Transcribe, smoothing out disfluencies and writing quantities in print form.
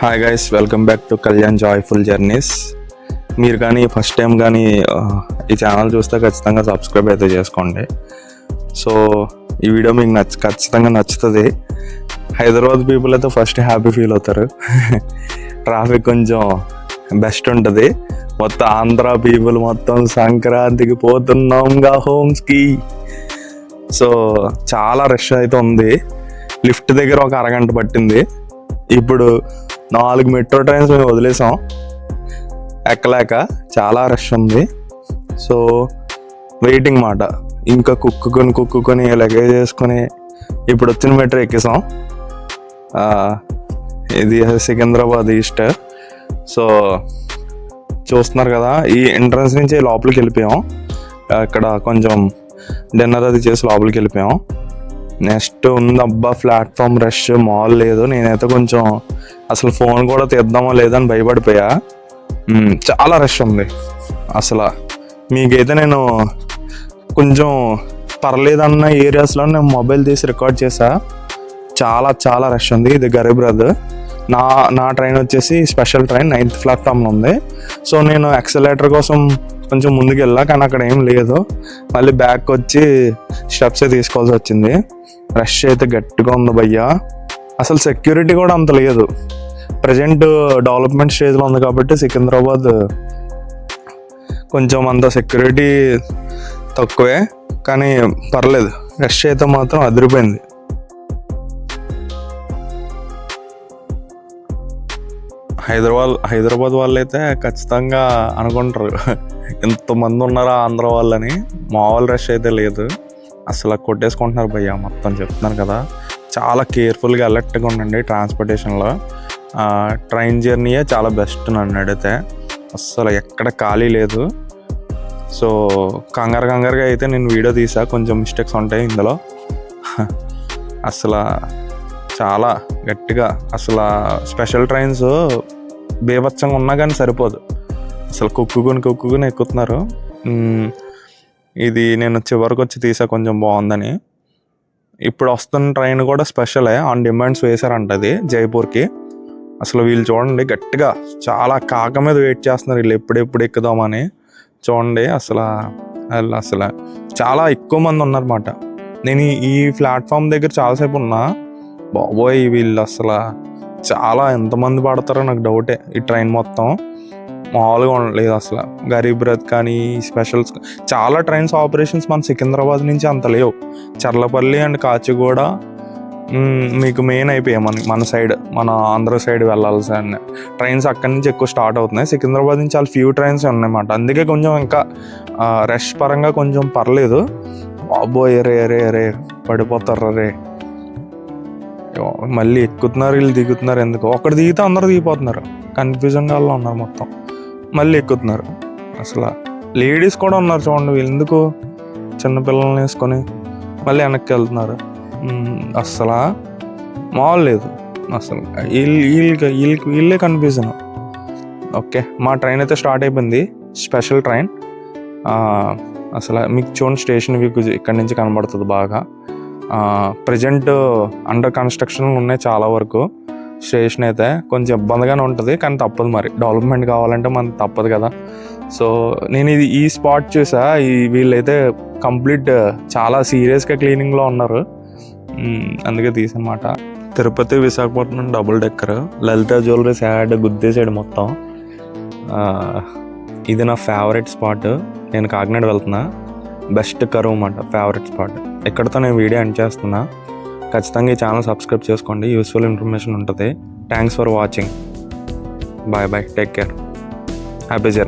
Hi guys, welcome back to Kalyan joyful journeys. మీరు కానీ first time కానీ ఈ ఛానల్ చూస్తే ఖచ్చితంగా సబ్స్క్రైబ్ అయితే చేసుకోండి. సో ఈ వీడియో మీకు ఖచ్చితంగా నచ్చుతుంది. హైదరాబాద్ పీపుల్ అయితే ఫస్ట్ హ్యాపీ ఫీల్ అవుతారు. ట్రాఫిక్ కొంచెం బెస్ట్ ఉంటుంది. మొత్తం ఆంధ్ర పీపుల్ మొత్తం సంక్రాంతికి పోతున్నాంగా హోమ్స్కి. సో చాలా రష్ అయితే ఉంది. లిఫ్ట్ దగ్గర ఒక అరగంట పట్టింది. ఇప్పుడు 4 మెట్రో ట్రైన్స్ మేము వదిలేసాం ఎక్కలేక. చాలా రష్ ఉంది. సో వెయిటింగ్ మాట. ఇంకా కుక్కుకొని లగేజ్ చేసుకొని ఇప్పుడు వచ్చిన మెట్రో ఎక్కేసాం. ఇది సికింద్రాబాద్ ఈస్ట్. సో చూస్తున్నారు కదా, ఈ ఎంట్రన్స్ నుంచి లోపలికి వెళ్ళిపోయాం. ఇక్కడ కొంచెం డిన్నర్ అది చేసి లోపలికి వెళ్ళిపోయాం. నెక్స్ట్ ఉంది అబ్బా ప్లాట్ఫామ్ రష్ మాల్ లేదు. నేనైతే కొంచెం అసలు ఫోన్ కూడా తీద్దామో లేదని భయపడిపోయా. చాలా రష్ ఉంది. అసలు మీకైతే నేను కొంచెం పర్లేదన్న ఏరియాస్లో నేను మొబైల్ తీసి రికార్డ్ చేసా. చాలా రష్ ఉంది. ఇది గరీబ్ రథ్. నా ట్రైన్ వచ్చేసి స్పెషల్ ట్రైన్ 9th ప్లాట్ఫామ్లో ఉంది. సో నేను యాక్సిలరేటర్ కోసం కొంచెం ముందుకు వెళ్ళా, కానీ అక్కడ ఏం లేదు. మళ్ళీ బ్యాక్ వచ్చి స్టెప్సే తీసుకోవాల్సి వచ్చింది. రష్ అయితే గట్టిగా ఉంది భయ్యా. అసలు సెక్యూరిటీ కూడా అంత లేదు. ప్రజెంట్ డెవలప్మెంట్ స్టేజ్లో ఉంది కాబట్టి సికింద్రాబాద్ కొంచెం అంత సెక్యూరిటీ తక్కువే, కానీ పర్లేదు. రష్ అయితే మాత్రం అదిరిపోయింది. హైదరాబాద్ వాళ్ళు అయితే ఖచ్చితంగా అనుకుంటారు ఎంతమంది ఉన్నారా ఆంధ్ర వాళ్ళని. మామూలు రష్ అయితే లేదు. అసలు కొట్టేసుకుంటున్నారు భయ్యా మొత్తం. చెప్తున్నారు కదా, చాలా కేర్ఫుల్గా అలర్ట్గా ఉండండి ట్రాన్స్పోర్టేషన్లో. ట్రైన్ జర్నీయే చాలా బెస్ట్ నన్ను అడిగితే. అస్సలు ఎక్కడ ఖాళీ లేదు. సో కంగారుగా అయితే నేను వీడియో తీసా. కొంచెం మిస్టేక్స్ ఉంటాయి ఇందులో. అసలు చాలా గట్టిగా అసలు స్పెషల్ ట్రైన్స్ బీభత్సంగా ఉన్నా కానీ సరిపోదు. అసలు కుక్కుని ఎక్కుతున్నారు. ఇది నేను చివరికి వచ్చి తీసా కొంచెం బాగుందని. ఇప్పుడు వస్తున్న ట్రైన్ కూడా స్పెషలే, ఆన్ డిమాండ్స్ వేశారంట అది జైపూర్కి. అసలు వీళ్ళు చూడండి గట్టిగా చాలా కాక మీద వెయిట్ చేస్తున్నారు వీళ్ళు ఎప్పుడెప్పుడు ఎక్కుదామని. చూడండి అసలు చాలా ఎక్కువ మంది ఉన్నారన్నమాట. నేను ఈ ప్లాట్ఫామ్ దగ్గర చాలాసేపు ఉన్నా. బాబోయ్ వీళ్ళు అసలు చాలా ఎంతమంది పడతారో నాకు డౌటే. ఈ ట్రైన్ మొత్తం మామూలుగా ఉండలేదు అసలు. గరీబ్ రథ్ కానీ స్పెషల్స్ చాలా ట్రైన్స్ ఆపరేషన్స్ మన సికింద్రాబాద్ నుంచి అంత లేవు. చర్లపల్లి అండ్ కాచిగూడ మీకు మెయిన్ అయిపోయాయి. మన సైడ్, మన ఆంధ్ర సైడ్ వెళ్ళాల్సిన ట్రైన్స్ అక్కడి నుంచి ఎక్కువ స్టార్ట్ అవుతున్నాయి. సికింద్రాబాద్ నుంచి చాలా ఫ్యూ ట్రైన్స్ ఉన్నాయన్నమాట. అందుకే కొంచెం ఇంకా రష్ పరంగా కొంచెం పర్లేదు. బాబోయ్ రే పడిపోతారు రే. మళ్ళీ ఎక్కుతున్నారు వీళ్ళు దిగుతున్నారు. ఎందుకు ఒకటి దిగితే అందరూ దిగిపోతున్నారు. కన్ఫ్యూజన్గా ఉన్నారు మొత్తం. మళ్ళీ ఎక్కుతున్నారు. అసలు లేడీస్ కూడా ఉన్నారు చూడండి. వీళ్ళు ఎందుకు చిన్నపిల్లల్ని వేసుకొని మళ్ళీ వెనక్కి వెళ్తున్నారు. అసలు మామూలు లేదు. అసలు వీళ్ళే కన్ఫ్యూజన్. ఓకే, మా ట్రైన్ అయితే స్టార్ట్ అయిపోయింది. Special train. అసలు మీకు చూడండి స్టేషన్ వ్యూ ఇక్కడ నుంచి కనబడుతుంది బాగా. ప్రజెంట్ అండర్ కన్స్ట్రక్షన్ ఉన్నాయి చాలా వరకు. స్టేషన్ అయితే కొంచెం ఇబ్బందిగానే ఉంటుంది, కానీ తప్పదు. మరి డెవలప్మెంట్ కావాలంటే మనకు తప్పదు కదా. సో నేను ఈ స్పాట్ చూసా. వీళ్ళైతే కంప్లీట్ చాలా సీరియస్గా క్లీనింగ్లో ఉన్నారు. అందుకే తీసన్నమాట. Tirupati Visakhapatnam double decker. Lalitha jewelleries ad గుద్దేసాడు మొత్తం. ఇది నా ఫేవరెట్ స్పాట్. నేను కాకినాడ వెళ్తున్నా. బెస్ట్ కరువు అన్నమాట, ఫేవరెట్ స్పాట్. ఇక్కడితో నేను వీడియో ఎండ్ చేస్తున్నా. ఖచ్చితంగా ఈ ఛానల్ సబ్స్క్రైబ్ చేసుకోండి. యూస్ఫుల్ ఇన్ఫర్మేషన్ ఉంటుంది. Thanks for watching. Bye take care. Happy journey.